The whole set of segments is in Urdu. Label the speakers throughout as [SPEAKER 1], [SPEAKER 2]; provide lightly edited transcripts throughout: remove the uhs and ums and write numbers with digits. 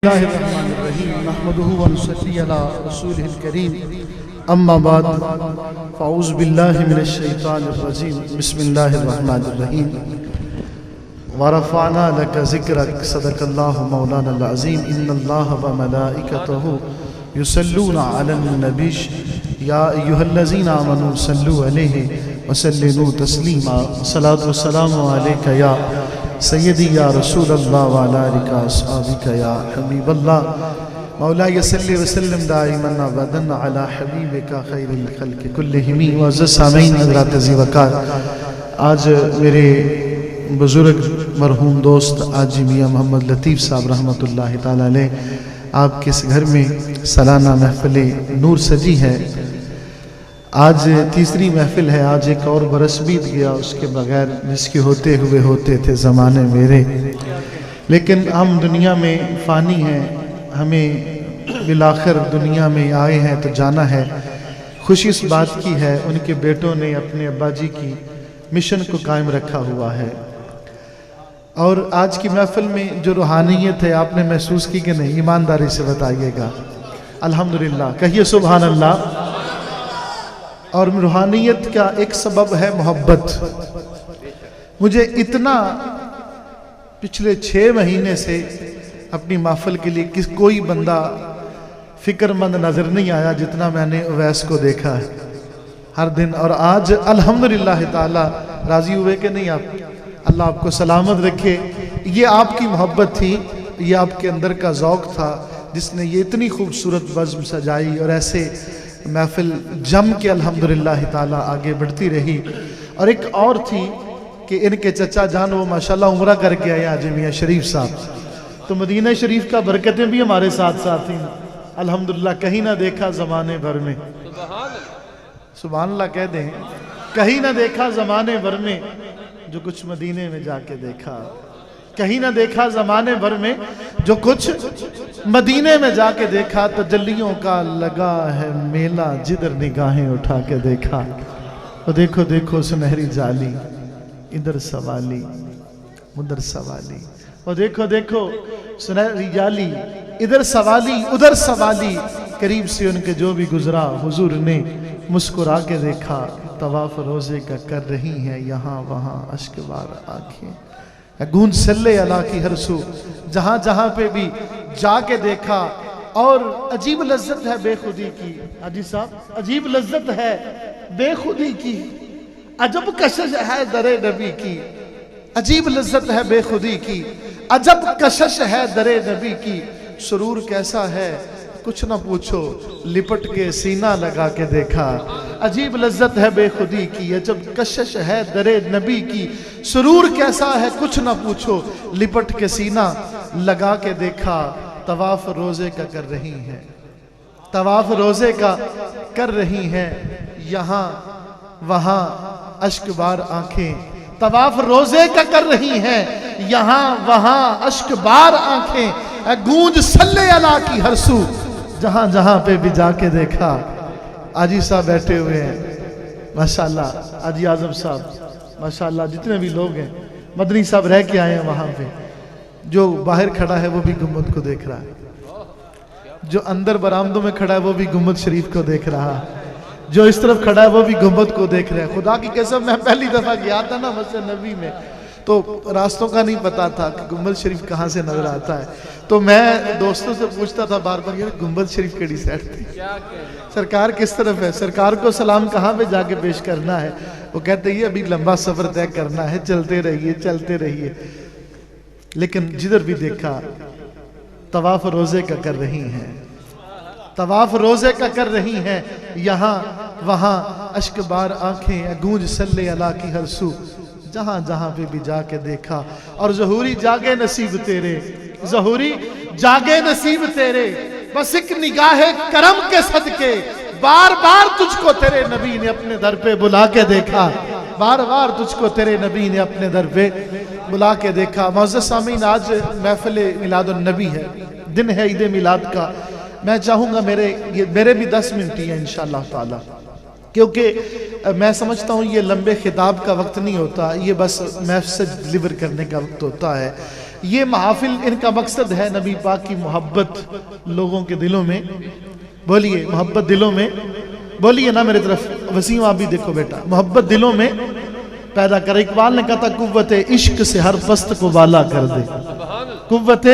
[SPEAKER 1] اللہ الرحمن الرحیم نحمدہ ونصلی علی رسولہ الکریم اما بعد فاعوذ باللہ من الشیطان الرجیم بسم اللہ الرحمن الرحیم ورفعنا لک ذکرک صدق اللہ مولانا العظیم ان اللہ وملائکتہ یصلون علی النبی یا ایہا الذین آمنوا صلوا علیہ وسلموا تسلیما صلاۃ والسلام علیک یا سیدی یا رسول اللہ وعلی آلک اصحابک یا حبیب اللہ مولا صلی وسلم دائما ابدا علی حبیبک خیر الخلق کلہم معزز سامعین حضرات عزیز وقار آج میرے بزرگ مرحوم دوست آجی میاں محمد لطیف صاحب رحمۃ اللہ تعالی علیہ آپ کے اس گھر میں سالانہ محفل نور سجی ہے۔ آج تیسری محفل ہے، آج ایک اور برس بیت گیا اس کے بغیر جس کے ہوتے ہوئے ہوتے تھے زمانے میرے، لیکن ہم دنیا میں فانی ہیں، ہمیں بالآخر دنیا میں آئے ہیں تو جانا ہے۔ خوشی اس بات کی ہے ان کے بیٹوں نے اپنے ابا جی کی مشن کو قائم رکھا ہوا ہے، اور آج کی محفل میں جو روحانیت ہے آپ نے محسوس کی کہ نہیں؟ ایمانداری سے بتائیے گا۔ الحمدللہ کہیے سبحان اللہ۔ اور روحانیت کا ایک سبب ہے محبت۔ مجھے اتنا پچھلے 6 مہینے سے اپنی محفل کے لیے کوئی بندہ فکر مند نظر نہیں آیا جتنا میں نے اویس کو دیکھا ہے ہر دن، اور آج الحمدللہ تعالی راضی ہوئے کہ نہیں آپ؟ اللہ آپ کو سلامت رکھے۔ یہ آپ کی محبت تھی، یہ آپ کے اندر کا ذوق تھا جس نے یہ اتنی خوبصورت بزم سجائی، اور ایسے محفل جم کے الحمدللہ تعالی آگے بڑھتی رہی۔ اور ایک اور تھی کہ ان کے چچا جان وہ ماشاءاللہ عمرہ کر کے آئے آج میاں شریف صاحب، تو مدینہ شریف کا برکتیں بھی ہمارے ساتھ ساتھ ہیں الحمدللہ۔ کہیں نہ دیکھا زمانے بھر میں، سبحان اللہ کہہ دیں، کہیں نہ دیکھا زمانے بھر میں جو کچھ مدینے میں جا کے دیکھا، کہیں نہ دیکھا زمانے بھر میں جو کچھ مدینے میں جا کے دیکھا، تجلیوں کا لگا ہے میلہ جدھر نگاہیں اٹھا کے دیکھا۔ اور دیکھو دیکھو سنہری جالی ادھر سوالی ادھر سوالی، اور دیکھو دیکھو سنہری جالی ادھر سوالی ادھر سوالی، قریب سے ان کے جو بھی گزرا حضور نے مسکرا کے دیکھا۔ طواف روزے کا کر رہی ہیں یہاں وہاں اشک بار آنکھیں، گونج صلی اللہ کی ہر سو، جہاں جہاں پہ بھی جا کے دیکھا۔ اور عجیب لذت ہے بے خودی کی، حاجی صاحب عجیب لذت ہے بے خودی کی، عجب کشش ہے در نبی کی، عجیب لذت ہے بے خودی کی، عجب کشش ہے در نبی کی، سرور کیسا ہے کچھ نہ پوچھو لپٹ کے سینہ لگا کے دیکھا۔ عجیب لذت ہے بے خودی کی، عجب کشش ہے در نبی کی، سرور کیسا ہے کچھ نہ پوچھو لپٹ کے سینہ لگا کے دیکھا۔ طواف روزے کا کر رہی ہیں، طواف روزے کا کر رہی ہیں یہاں وہاں اشک بار آنکھیں، طواف روزے کا کر رہی ہیں یہاں وہاں اشک بار آنکھیں، گونج صلی اللہ کی ہر سو، جہاں جہاں پہ بھی جا کے دیکھا۔ آجی صاحب بیٹھے ہوئے ہیں ماشاءاللہ، آجی اعظم صاحب ماشاءاللہ، جتنے بھی لوگ ہیں، مدنی صاحب رہ کے آئے ہیں وہاں پہ، جو باہر کھڑا ہے وہ بھی گنبد کو دیکھ رہا ہے، جو اندر برآمدوں میں کھڑا ہے وہ بھی گنبد شریف کو دیکھ رہا ہے، جو اس طرف کھڑا ہے وہ بھی گنبد کو دیکھ رہے ہیں۔ خدا کی قسم میں پہلی دفعہ گیا تھا نا مسجد نبی میں، تو راستوں کا نہیں پتا تھا کہ گنبد شریف کہاں سے نظر آتا ہے، تو میں دوستوں سے پوچھتا تھا بار بار، یہ گنبد شریف کیڑی سائڈ تھی، سرکار کس طرف ہے، سرکار کو سلام کہاں پہ جا کے پیش کرنا ہے؟ وہ کہتے ہیں ابھی لمبا سفر طے کرنا ہے، چلتے رہیے چلتے رہیے۔ لیکن جدھر بھی دیکھا طواف روزے کا کر رہی ہیں، طواف روزے کا کر رہی ہیں یہاں وہاں اشک بار آنکھیں، گونج صلی اللہ کی ہر سو، جہاں جہاں پہ بھی جا کے دیکھا۔ اور ظہوری جاگے نصیب تیرے، ظہوری جاگے نصیب تیرے، بس ایک نگاہ کرم کے صدقے، بار بار تجھ کو تیرے نبی نے اپنے در پہ بلا کے دیکھا، بار بار تجھ کو تیرے نبی نے اپنے در پہ بلا کے دیکھا۔ معزز سامعین، آج محفل میلاد النبی ہے، دن ہے عید میلاد کا۔ میں چاہوں گا میرے بھی 10 منٹ ہی ہیں انشاءاللہ تعالی، کیونکہ میں سمجھتا ہوں یہ لمبے خطاب کا وقت نہیں ہوتا، یہ بس میسج ڈلیور کرنے کا وقت ہوتا ہے۔ یہ محافل ان کا مقصد ہے نبی پاک کی محبت لوگوں کے دلوں میں، بولیے محبت دلوں میں، بولیے نا میرے طرف، وسیم آپ بھی دیکھو بیٹا، محبت دلوں میں پیدا کر۔ اقبال نے کہا تھا قوت عشق سے ہر پست کو بالا کر دے، قوت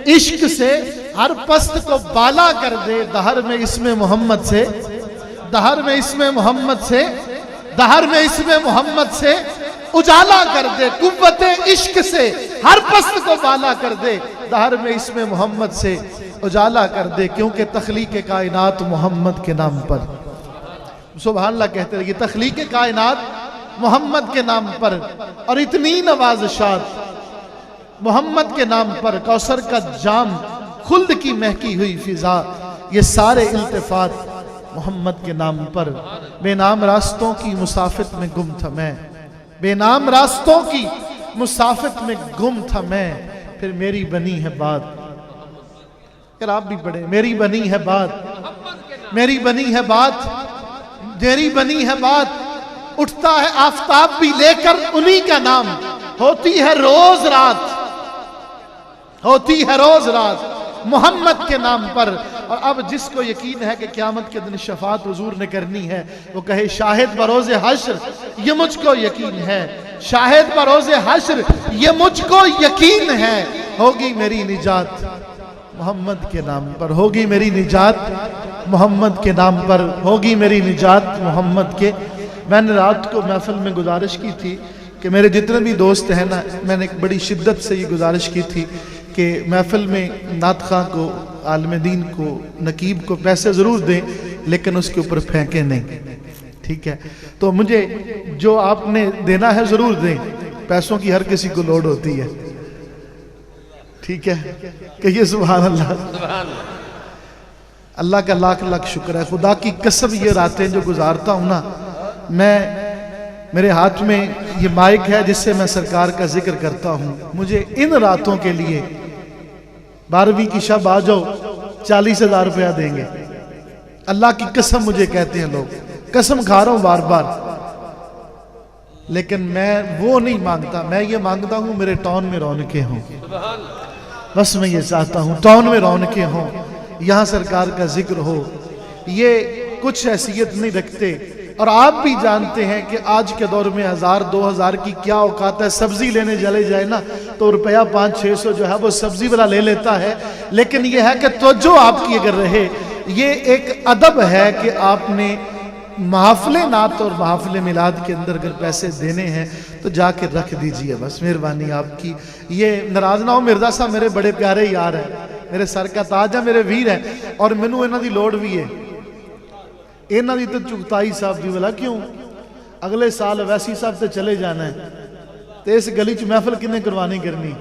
[SPEAKER 1] عشق سے ہر پست کو بالا کر دے، دہر میں اسم محمد سے، دہر میں اسم محمد سے، دہر میں اسم محمد سے اجالا کر دے، قوت عشق سے ہر پست کو بالا کر دے، دہر میں اسم محمد سے اجالا کر دے، کیونکہ تخلیق کائنات محمد کے نام پر، سبحان اللہ کہتے رہیے، تخلیق کائنات محمد کے نام پر، اور اتنی نوازشات محمد کے نام پر، کوثر کا جام، خلد کی مہکی ہوئی فضا، یہ سارے التفات محمد کے نام پر۔ بے نام راستوں کی مسافت میں گم تھا میں، بے نام راستوں کی مسافت میں گم تھا میں، پھر میری بنی ہے بات، پھر آپ بھی پڑھیں، میری بنی ہے بات، میری بنی ہے بات، میری بنی ہے بات، اٹھتا ہے آفتاب بھی لے کر انہی کا نام، ہوتی ہے روز رات، ہوتی ہے روز رات محمد کے نام پر۔ اور اب جس کو یقین ہے کہ قیامت کے دن شفاعت حضور نے کرنی ہے، وہ کہے شاہد بروز حشر یہ مجھ کو یقین ہے، شاہد بروز حشر یہ مجھ کو یقین ہے، ہوگی میری نجات محمد کے نام پر، ہوگی میری نجات محمد کے نام پر، ہوگی میری نجات محمد کے۔ میں نے رات کو محفل میں گزارش کی تھی کہ میرے جتنے بھی دوست ہیں نا، میں نے ایک بڑی شدت سے یہ گزارش کی تھی کہ محفل میں نعت خواں کو، عالم دین کو، نقیب کو پیسے ضرور دیں لیکن اس کے اوپر پھینکیں نہیں، ٹھیک ہے؟ تو مجھے جو آپ نے دینا ہے ضرور دیں، پیسوں کی ہر کسی کو لوڑ ہوتی ہے، ٹھیک ہے؟ کہیے سبحان اللہ۔ اللہ کا لاکھ لاکھ شکر ہے، خدا کی قسم یہ راتیں جو گزارتا ہوں نا، میرے ہاتھ میں یہ مائک ہے جس سے میں سرکار کا ذکر کرتا ہوں، مجھے ان راتوں کے لیے 12ویں کی شب آ جاؤ 40,000 روپیہ دیں گے، اللہ کی قسم مجھے کہتے ہیں لوگ، قسم کھا رہا ہوں بار بار، لیکن میں وہ نہیں مانگتا، میں یہ مانگتا ہوں میرے ٹاؤن میں رونقیں ہوں، بس میں یہ چاہتا ہوں ٹاؤن میں رونقیں ہوں، یہاں سرکار کا ذکر ہو۔ یہ کچھ حیثیت نہیں رکھتے، اور آپ بھی جانتے ہیں کہ آج کے دور میں 1000-2000 کی کیا اوقات ہے، سبزی لینے چلے جائے نا تو روپیہ 500-600 جو ہے وہ سبزی والا لے لیتا ہے، لیکن یہ ہے کہ توجہ آپ کی اگر رہے، یہ ایک ادب ہے کہ آپ نے محافل نعت اور محافل میلاد کے اندر اگر پیسے دینے ہیں تو جا کے رکھ دیجئے، بس مہربانی آپ کی۔ یہ ناراض نہ ہو، مرزا صاحب میرے بڑے پیارے یار ہیں، میرے سر کا تاج ہے، میرے ویر ہیں، اور مینوں انہاں دی لوڑ بھی ہے، انہاں دی تے چغتائی صاحب دی والا کیوں؟ اگلے سال ویسی صاحب تے چلے جانا ہے تے اس گلی چ محفل کنے قربانی کرنی؟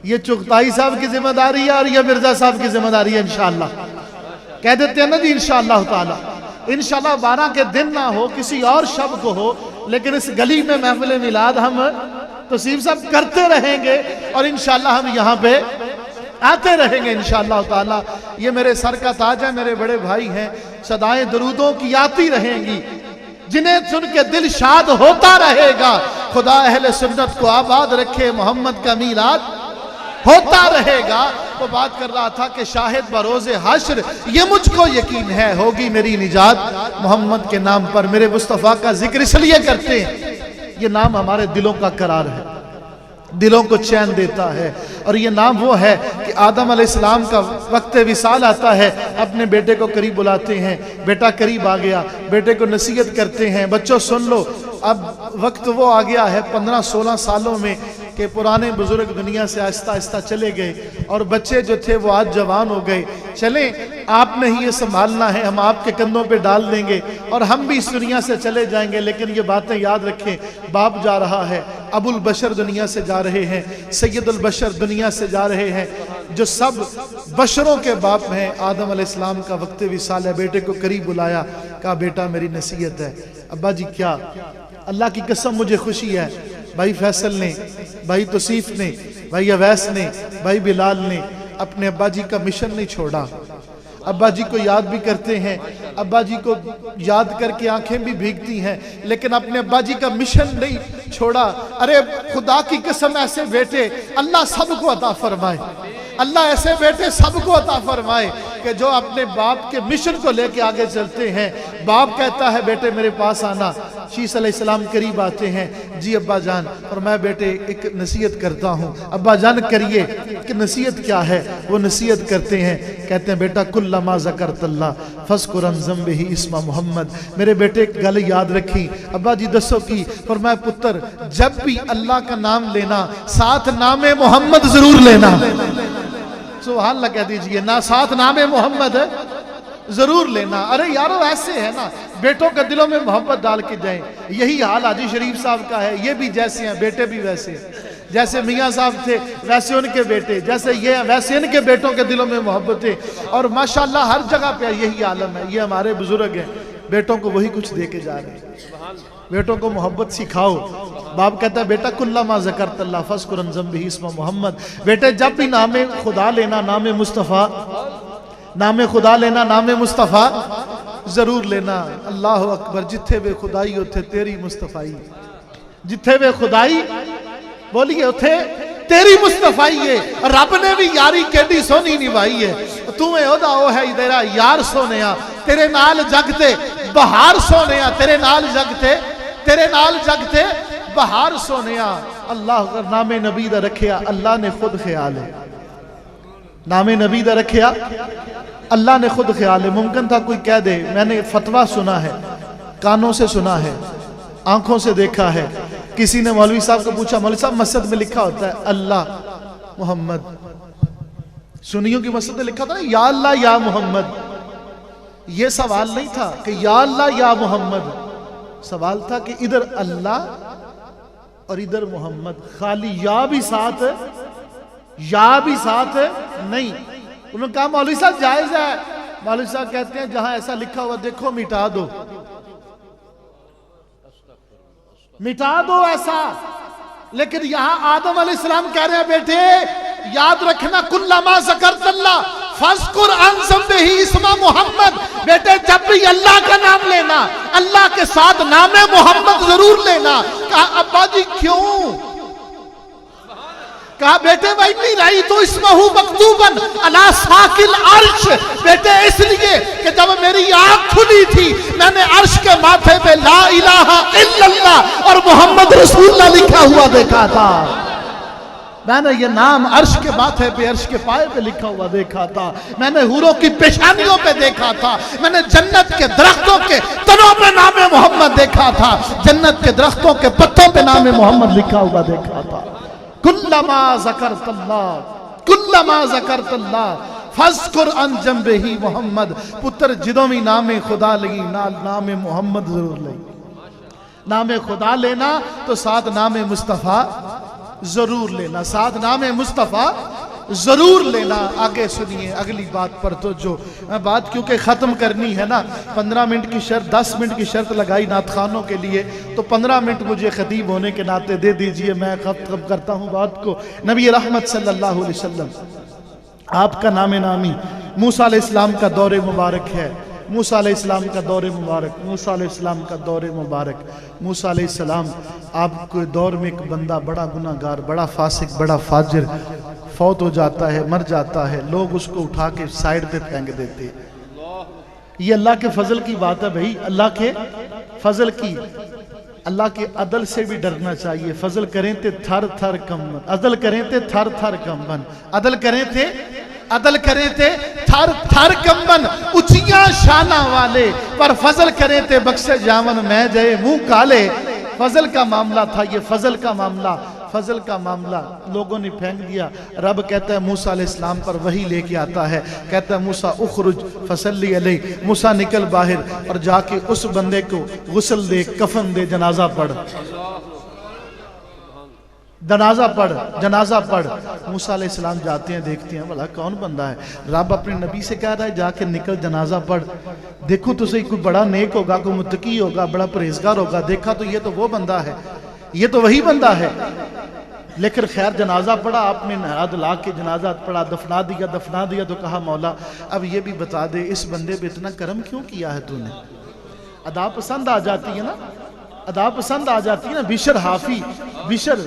[SPEAKER 1] یہ چغتائی صاحب کی ذمہ داری ہے اور یہ مرزا صاحب کی ذمہ داری ہے انشاءاللہ، کہہ دیتے ہیں نا جی انشاءاللہ تعالی، انشاءاللہ 12 کے دن نہ ہو، کسی اور شب کو ہو، لیکن اس گلی میں محفل میلاد ہم توصیف صاحب کرتے رہیں گے، اور انشاءاللہ ہم یہاں پہ آتے رہیں گے انشاءاللہ تعالی۔ یہ میرے سر کا تاج ہے، میرے بڑے بھائی ہیں، صدائیں درودوں کی آتی رہیں گی، جنہیں سن کے دل شاد ہوتا رہے گا، خدا اہل سنت کو آباد رکھے، محمد کا میلاد ہوتا رہے گا۔ وہ بات کر رہا تھا کہ شاہد بروز حشر یہ مجھ کو یقین ہے، ہوگی میری نجات محمد کے نام پر۔ میرے مصطفیٰ کا ذکر اس لیے کرتے ہیں، یہ نام ہمارے دلوں کا قرار ہے، دلوں کو چین دیتا ہے، اور یہ نام وہ ہے کہ آدم علیہ السلام کا وقت وصال آتا ہے، اپنے بیٹے کو قریب بلاتے ہیں، بیٹا قریب آ گیا، بیٹے کو نصیحت کرتے ہیں، بچوں سن لو، اب وقت وہ آ گیا ہے 15-16 سالوں میں کہ پرانے بزرگ دنیا سے آہستہ آہستہ چلے گئے، اور بچے جو تھے وہ آج جوان ہو گئے، چلیں آپ نے ہی یہ سنبھالنا ہے، ہم آپ کے کندھوں پہ ڈال دیں گے اور ہم بھی اس دنیا سے چلے جائیں گے، لیکن یہ باتیں یاد رکھیں، باپ جا رہا ہے، ابو البشر دنیا سے جا رہے ہیں، سید البشر دنیا سے جا رہے ہیں، جو سب بشروں کے باپ ہیں۔ آدم علیہ السلام کا وقت وصال ہے، بیٹے کو قریب بلایا، کہا بیٹا میری نصیحت ہے۔ ابا جی کیا؟ اللہ کی قسم مجھے خوشی ہے، بھائی فیصل نے، بھائی توصیف نے، بھائی اویس نے، بھائی بلال نے اپنے ابا جی کا مشن نہیں چھوڑا، ابا جی کو یاد بھی کرتے ہیں، ابا جی کو یاد کر کے آنکھیں بھی بھیگتی ہیں، لیکن اپنے ابا جی کا مشن نہیں چھوڑا. ارے خدا کی قسم ایسے بیٹے اللہ سب کو عطا فرمائے. اللہ ایسے بیٹے سب کو عطا فرمائے کہ جو اپنے باپ کے مشن کو لے کے آگے چلتے ہیں. باپ کہتا ہے بیٹے میرے پاس آنا. شیس علیہ السلام قریب آتے ہیں. جی ابا جان. اور میں بیٹے ایک نصیحت کرتا ہوں. ابا جان کریے. کہ نصیحت کیا ہے؟ وہ نصیحت کرتے ہیں. کہتے ہیں بیٹا کلما ذکرت اللہ فذکر عن ذنبہ اسم محمد. میرے بیٹے ایک گل یاد رکھی. ابا جی دسو کی؟ فرمایا پتر جب بھی اللہ کا نام لینا ساتھ نام محمد ضرور لینا. سبحان اللہ کہہ دیجئے نا. ساتھ نام محمد ضرور لینا. ارے یارو ایسے ہے نا بیٹوں کے دلوں میں محبت ڈال کے جائیں. یہی حال حاجی شریف صاحب کا ہے. یہ بھی جیسے ہیں بیٹے بھی ویسے ہیں. جیسے میاں صاحب تھے ویسے ان کے بیٹے. جیسے یہ ویسے ان کے بیٹوں کے دلوں میں محبت ہے. اور ماشاءاللہ ہر جگہ پہ یہی عالم ہے. یہ ہمارے بزرگ ہیں بیٹوں کو وہی کچھ دے کے جا رہے ہیں. بیٹوں کو محبت سکھاؤ. باپ کہتا ہے بیٹا کلما ذکرت اللہ فذکر عن ذنبہ اسم محمد. بیٹے جب بھی نام خدا لینا نام مصطفیٰ نام خدا لینا نام مصطفیٰ ضرور لینا. اللہ اکبر. جتھے بے خدائی اتھے تیری مصطفائی. جتھے بے خدائی بولیے اتھے تیری مصطفائی ہے. رب نے بھی یاری کیڈی سونی نبھائی ہے. تمہیں اودا او ہے تیرا یار سونیا تیرے نال جگتے بہار سونیا. تیرے نال جگتے بہار سونیا. اللہ اگر نام نبی دا رکھیا اللہ نے خود خیال ہے. نام نبی دا رکھیا اللہ نے خود خیال ہے. ممکن تھا کوئی کہہ دے میں نے فتویٰ سنا ہے کانوں سے سنا ہے آنکھوں سے دیکھا ہے. کسی نے مولوی صاحب کو پوچھا مولوی صاحب مسجد میں لکھا ہوتا ہے اللہ محمد. سنیوں کی مسجد میں لکھا تھا نا یا اللہ یا محمد. یہ سوال نہیں تھا کہ یا اللہ یا محمد. سوال تھا کہ ادھر اللہ اور ادھر محمد. خالی یا بھی ساتھ نہیں. انہوں نے کہا مولوی صاحب جائز ہے. مولوی صاحب کہتے ہیں جہاں ایسا لکھا ہوا دیکھو مٹا دو ایسا. لیکن یہاں آدم علیہ السلام کہہ رہے ہیں بیٹے یاد رکھنا کلما ذکرت اللہ فذکر عن ذنبہ اسم محمد. بیٹے جب بھی اللہ کا نام لینا اللہ کے ساتھ نام محمد ضرور لینا. کہا ابا جی کیوں؟ کہا بیٹے بھائی نہیں رہی تو اسمہ مکتوباً علی ساکل عرش. بیٹے اس لیے کہ جب میری آنکھ کھلی تھی میں نے عرش کے ماتھے پہ لا الہ الا اللہ اور محمد رسول اللہ لکھا ہوا دیکھا تھا. میں نے یہ نام عرش کے ماتھے پہ عرش کے پائے پہ لکھا ہوا دیکھا تھا. میں نے حوروں کی پیشانیوں پہ دیکھا تھا. میں نے جنت کے درختوں کے تنوں پہ نام محمد دیکھا تھا. جنت کے درختوں کے پتوں پہ نام محمد لکھا ہوا دیکھا تھا. کلما ذکرت اللہ فذکر عن ذنبہ محمد. پتر جدوں بھی نام خدا لگی نام محمد ضرور لگی. نام خدا لینا تو ساتھ نام مصطفیٰ ضرور لینا. ساتھ نام مصطفیٰ ضرور لینا. آگے سنیے اگلی بات پر تو جو بات کیونکہ ختم کرنی ہے نا 15 منٹ کی شرط 10 منٹ کی شرط لگائی نعت خانوں کے لیے تو 15 منٹ مجھے خطیب ہونے کے ناطے دے دیجئے. میں ختم کرتا ہوں بات کو. نبی رحمت صلی اللہ علیہ وسلم آپ کا نام نامی موسیٰ علیہ السلام کا دور مبارک ہے. موسیٰ علیہ السلام کا دور مبارک. موسیٰ علیہ السلام کا دور مبارک. موسیٰ علیہ السلام آپ کے دور میں ایک بندہ بڑا گناہگار بڑا فاسق بڑا فاجر فوت ہو جاتا ہے مر جاتا ہے. لوگ اس کو اٹھا کے سائیڈ پہ پھینک دیتے. یہ اللہ کے فضل کی بات ہے بھائی. اللہ کے فضل کی. اللہ کے عدل سے بھی ڈرنا چاہیے. فضل کریں تے تھر تھر کمبن. عدل کریں تے تھر تھر کمبن. عدل کریں تے تھر تھر کمبن. اچھیاں شانہ والے پر فضل کریں تے بخشے جاون میں جائے منہ کالے. فضل کا معاملہ تھا یہ. فضل کا معاملہ لوگوں نے پھینک دیا. رب کہتا ہے موسیٰ علیہ السلام پر وحی لے کے آتا ہے. کہتا ہے موسیٰ اخرج فصلی علیہ. موسیٰ نکل باہر اور جا کے اس بندے کو غسل دے کفن دے جنازہ پڑھ. جنازہ پڑھ. موسیٰ علیہ السلام جاتے ہیں دیکھتے ہیں بھلا کون بندہ ہے. رب اپنے نبی سے کہہ رہا ہے جا کے نکل جنازہ پڑھ. دیکھو تو صحیح کوئی بڑا نیک ہوگا کوئی متقی ہوگا بڑا پرہیزگار ہوگا. دیکھا تو یہ تو وہ بندہ ہے یہ تو وہی بندہ ہے. لیکن خیر جنازہ پڑھا آپ نے نہاد لا کے جنازہ پڑھا دفنا دیا تو کہا مولا اب یہ بھی بتا دے اس بندے پہ اتنا کرم کیوں کیا ہے تو نے. ادا پسند آ جاتی ہے نا. ادا پسند آ جاتی ہے نا. بشر حافی، بشر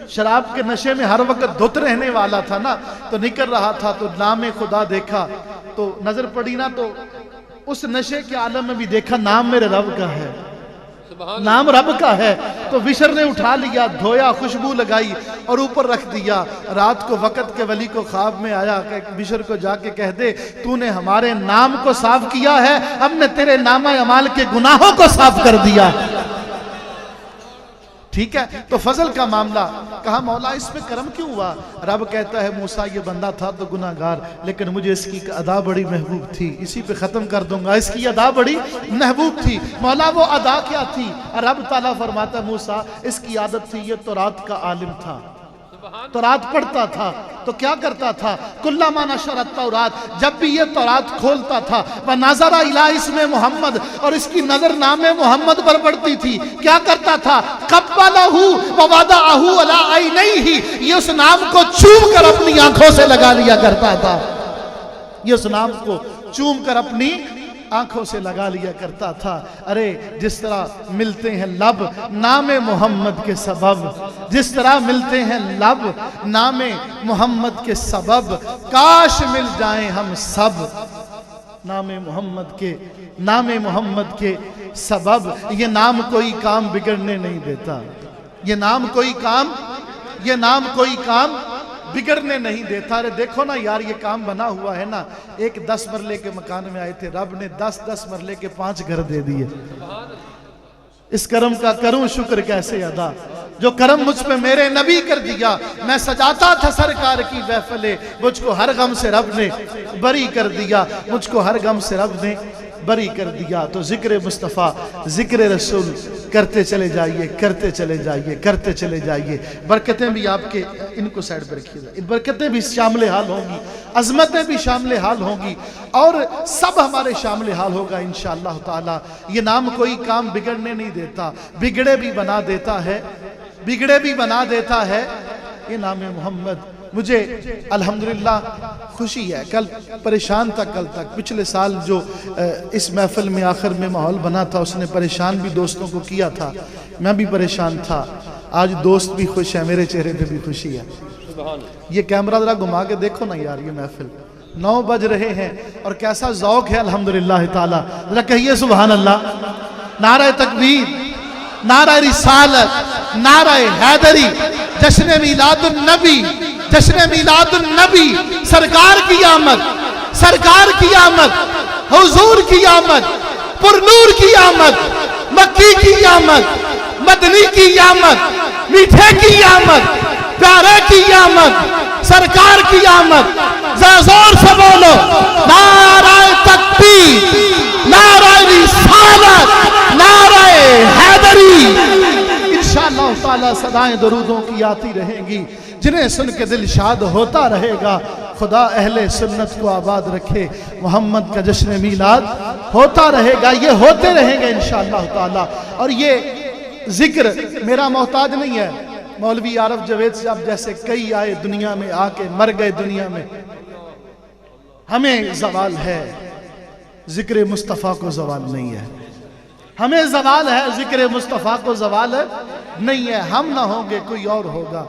[SPEAKER 1] شراب کے نشے میں ہر وقت دھت رہنے والا تھا نا، تو نکل رہا تھا تو نام خدا دیکھا تو نظر پڑی نا، تو اس نشے کے عالم میں بھی دیکھا نام میرے رب کا ہے، نام رب کا ہے. تو بشر نے اٹھا لیا، دھویا، خوشبو لگائی اور اوپر رکھ دیا. رات کو وقت کے ولی کو خواب میں آیا کہ بشر کو جا کے کہہ دے تو نے ہمارے نام کو صاف کیا ہے، اب نے تیرے نامہ اعمال کے گناہوں کو صاف کر دیا. ٹھیک ہے، تو فضل کا معاملہ. کہا مولا اس پہ کرم کیوں ہوا؟ رب کہتا ہے موسیٰ یہ بندہ تھا تو گناہگار، لیکن مجھے اس کی ادا بڑی محبوب تھی، اسی پہ ختم کر دوں گا. اس کی ادا بڑی محبوب تھی. مولا وہ ادا کیا تھی؟ رب تعالیٰ فرماتا موسیٰ اس کی عادت تھی، یہ تورات کا عالم تھا، تورات پڑھتا تھا. تو کیا کرتا تھا؟ کلما نشر التورات، جب بھی یہ تورات کھولتا تھا، وَنَظَرَ إِلَىٰ اسْمِ محمد، اور اس کی نظر نام محمد پر پڑتی تھی، کیا کرتا تھا؟ قَبَّلَهُ وَوَضَعَهُ عَلَىٰ عَيْنَيْهِ، یہ اس نام کو چوم کر اپنی آنکھوں سے لگا لیا کرتا تھا. یہ اس نام کو چوم کر اپنی آنکھوں سے لگا لیا کرتا تھا. ارے جس طرح ملتے ہیں لب نام محمد کے سبب، جس طرح ملتے ہیں لب نام محمد کے سبب، کاش مل جائیں ہم سب نام محمد کے سبب. یہ نام کوئی کام بگڑنے نہیں دیتا، یہ نام کوئی کام بگڑنے نہیں دیتا. ارے دیکھو نا یار، یہ کام بنا ہوا ہے نا. ایک 10 مرلے کے مکان میں آئے تھے، رب نے 10 مرلے کے 5 گھر دے دیے. اس کرم کا کروں شکر کیسے ادا، جو کرم مجھ پہ میرے نبی کر دیا. میں سجاتا تھا سرکار کی محفلیں، مجھ کو ہر غم سے رب نے بری کر دیا، مجھ کو ہر غم سے رب نے بری کر دیا. تو ذکر مصطفیٰ، ذکر رسول کرتے چلے جائیے، کرتے چلے جائیے، کرتے چلے جائیے. برکتیں بھی آپ کے، ان کو سائڈ پر رکھیے، ان برکتیں بھی شامل حال ہوں گی، عظمتیں بھی شامل حال ہوں گی، اور سب ہمارے شامل حال ہوگا انشاءاللہ تعالی. یہ نام کوئی کام بگڑنے نہیں دیتا، بگڑے بھی بنا دیتا ہے، بگڑے بھی بنا دیتا ہے یہ نام محمد. مجھے الحمدللہ خوشی ہے. کل پریشان تھا، کل تک پچھلے سال جو اس محفل میں آخر میں ماحول بنا تھا، اس نے پریشان بھی دوستوں کو کیا تھا، میں بھی پریشان تھا. آج دوست بھی خوش ہے، میرے چہرے پہ بھی خوشی ہے. یہ کیمرہ ذرا گھما کے دیکھو نا یار، یہ محفل 9 بج رہے ہیں اور کیسا ذوق ہے الحمدللہ تعالی. ذرا کہیے سبحان اللہ. نعرہ تکبیر، نعرہ رسالت، نعرہ حیدری، جشن میلاد النبی، جشن میلاد النبی. سرکار کی آمد، سرکار کی آمد، حضور کی آمد، پرنور کی آمد، مکی کی آمد، مدنی کی آمد، میٹھے کی آمد، پیارے کی آمد، سرکار کی آمد. زور سے بولو نعرہ تکبیر، نعرہ رسالت، نعرہ حیدری. انشاءاللہ تعالی صدائیں درودوں کی آتی رہیں گی، جنہیں سن کے دل شاد ہوتا رہے گا. خدا اہل سنت کو آباد رکھے، محمد کا جشن میلاد ہوتا رہے گا، یہ ہوتے رہیں گے انشاءاللہ تعالی. اور یہ ذکر میرا محتاج نہیں ہے. مولوی عارف جوید صاحب جیسے کئی آئے دنیا میں، آ کے مر گئے دنیا میں. ہمیں زوال ہے، ذکر مصطفیٰ کو زوال نہیں ہے. ہمیں زوال ہے، ذکر مصطفیٰ کو زوال نہیں ہے. ہم نہ ہوں گے کوئی اور ہوگا،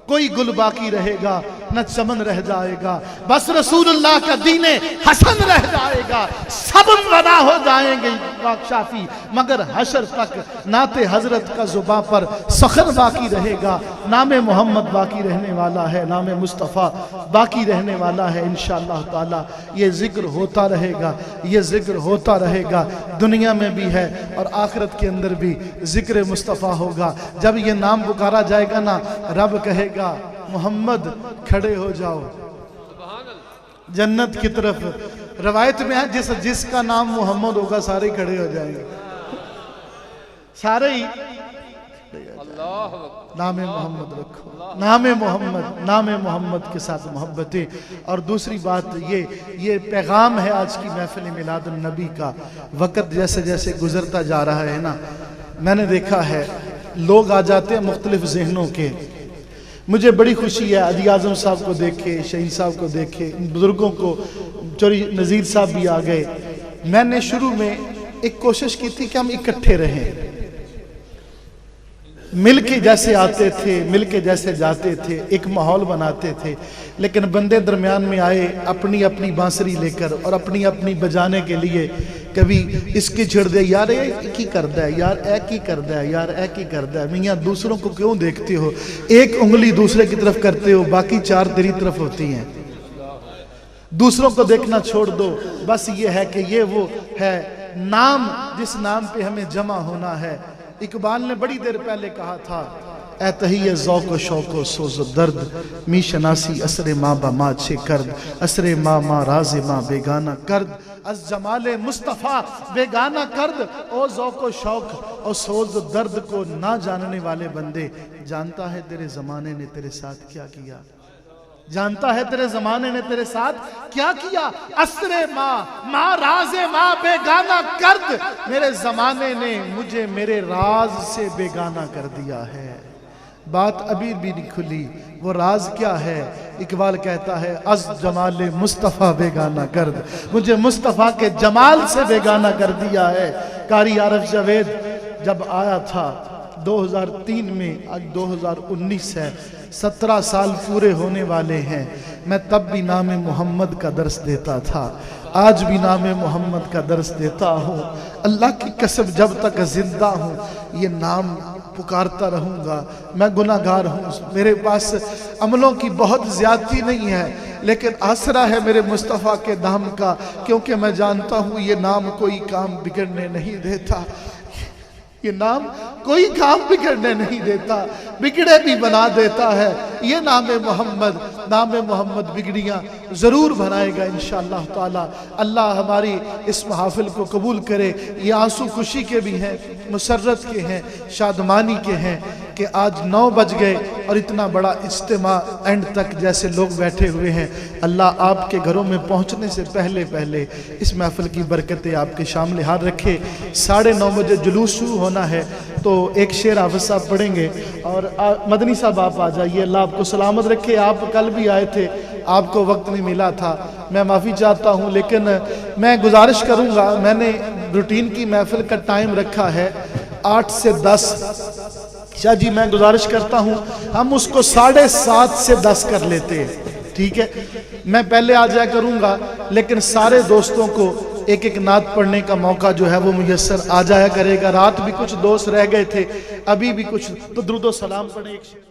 [SPEAKER 1] کوئی گل باقی رہے گا نہ چمن رہ جائے گا. بس رسول اللہ کا دین حسن رہ جائے گا. سب فنا ہو جائیں گے شافی، مگر حشر تک نعت حضرت کا زباں پر سخن باقی رہے گا. نام محمد باقی رہنے والا ہے، نام مصطفیٰ باقی رہنے والا ہے انشاءاللہ تعالی. یہ ذکر ہوتا رہے گا، یہ ذکر ہوتا رہے گا. دنیا میں بھی ہے اور آخرت کے اندر بھی ذکر مصطفیٰ ہوگا. جب یہ نام پکارا جائے گا نا، رب کہے گا محمد کھڑے ہو جاؤ جنت کی طرف. روایت میں ہے جس کا نام محمد ہوگا سارے کھڑے ہو جائیں گے، سارے ہی. نام محمد رکھو، نام محمد، نام محمد کے ساتھ محبتیں. اور دوسری بات یہ پیغام ہے آج کی محفل میلاد النبی کا. وقت جیسے جیسے گزرتا جا رہا ہے نا، میں نے دیکھا ہے لوگ آ جاتے ہیں مختلف ذہنوں کے. مجھے بڑی خوشی ہے عدی اعظم صاحب کو دیکھے، شہین صاحب کو دیکھے، ان بزرگوں کو. چوری نذیر صاحب بھی آ گئے. میں نے شروع میں ایک کوشش کی تھی کہ ہم اکٹھے رہیں، مل کے جیسے آتے تھے، مل کے جیسے جاتے تھے، ایک ماحول بناتے تھے، لیکن بندے درمیان میں آئے اپنی اپنی بانسری لے کر اور اپنی اپنی بجانے کے لیے کبھی اس کی چھڑ دے، یار اے کی کردہ ہے، یار اے کی کردہ ہے، یار اے کی کردہ ہے۔ میاں دوسروں کو کیوں دیکھتے ہو؟ ایک انگلی دوسرے کی طرف کرتے ہو، باقی چار تیری طرف ہوتی ہیں۔ دوسروں کو دیکھنا چھوڑ دو، بس یہ ہے کہ یہ وہ ہے نام جس نام پہ ہمیں جمع ہونا ہے۔ اقبال نے بڑی دیر پہلے کہا تھا، اے تہی ذوق و شوق و سوز و درد، می شناسی اسر ماں با ماں چھے کرد، اسر ماں ماں راز ماں بیگانہ کرد، از جمال مصطفیٰ بیگانہ کرد۔ او ذوق و شوق اور سوز و درد کو نہ جاننے والے بندے، جانتا ہے تیرے زمانے نے تیرے ساتھ کیا کیا، جانتا ہے تیرے زمانے نے تیرے ساتھ کیا کیا۔ اسر ماں ماں راز ماں بیگانہ کرد، میرے زمانے نے مجھے میرے راز سے بیگانہ کر دیا ہے۔ بات ابھی بھی نہیں کھلی، وہ راز کیا ہے؟ اقبال کہتا ہے از جمال مصطفیٰ بیگانہ کرد، مجھے مصطفیٰ کے جمال سے بیگانہ کر دیا ہے۔ قاری عارف جاوید جب آیا تھا 2003 میں، آج 2019 ہے، 17 سال پورے ہونے والے ہیں، میں تب بھی نام محمد کا درس دیتا تھا، آج بھی نام محمد کا درس دیتا ہوں۔ اللہ کی قسم جب تک زندہ ہوں یہ نام پکارتا رہوں گا۔ میں گناہگار ہوں، میرے پاس عملوں کی بہت زیادتی نہیں ہے، لیکن آسرا ہے میرے مصطفیٰ کے نام کا، کیونکہ میں جانتا ہوں یہ نام کوئی کام بگڑنے نہیں دیتا، یہ نام کوئی کام بگڑنے نہیں دیتا، بگڑے بھی بنا دیتا ہے۔ یہ نام محمد بگڑیاں ضرور بنائے گا انشاءاللہ تعالی۔ اللہ ہماری اس محافل کو قبول کرے۔ یہ آنسو خوشی کے بھی ہیں، مسرت کے ہیں، شادمانی کے ہیں کہ آج 9 بج گئے اور اتنا بڑا اجتماع اینڈ تک جیسے لوگ بیٹھے ہوئے ہیں۔ اللہ آپ کے گھروں میں پہنچنے سے پہلے اس محفل کی برکتیں آپ کے شامل حال رکھے۔ 9:30 بجے جلوس شروع ہونا ہے، تو ایک شعر حافظ صاحب پڑھیں گے، اور مدنی صاحب آپ آ جائیے۔ اللہ آپ کو سلامت رکھے۔ آپ کل بھی آئے تھے، آپ کو وقت نہیں ملا تھا، میں معافی چاہتا ہوں، لیکن میں گزارش کروں گا، میں نے روٹین کی محفل کا ٹائم رکھا ہے 8 سے 10۔ شاہ جی میں گزارش کرتا ہوں ہم اس کو 7:30 سے 10 کر لیتے ہیں، ٹھیک ہے؟ میں پہلے آ جایا کروں گا، لیکن سارے دوستوں کو ایک ایک نعت پڑھنے کا موقع جو ہے وہ میسر آ جایا کرے گا۔ رات بھی کچھ دوست رہ گئے تھے، ابھی بھی کچھ، تو درود و سلام پڑھیں ایک شعر۔